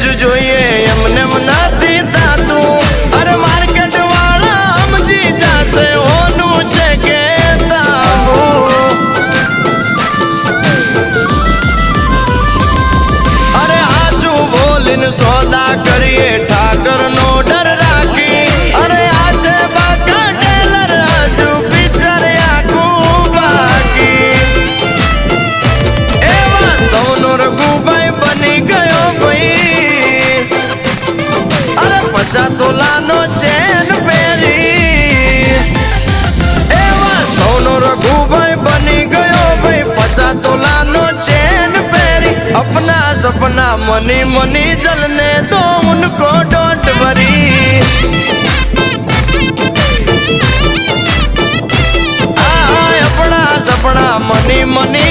જ જોઈએ એમને નથી થાતું અરે માર્કેટ વાળા સમજી જાશે હોનું છે કે તાંબુ અરે આજુ બોલીને સોદા કરીએ ઠાકર નો ડર રાખી અરે આ છે બાકા ટેલર હજુ પિક્ચર આખું બાકી એ વાસ્તવનો રઘુભાઈ બની ગયો ભાઈ અરે 50 તોલાનો ચેન પહેરી એ વાસ્તવનો રઘુભાઈ બની ગયો ભાઈ 50 તોલાનો ચેન પહેરી अपना सपना मनी मनी जलने दो उनको डोंट वरी अपना सपना मनी मनी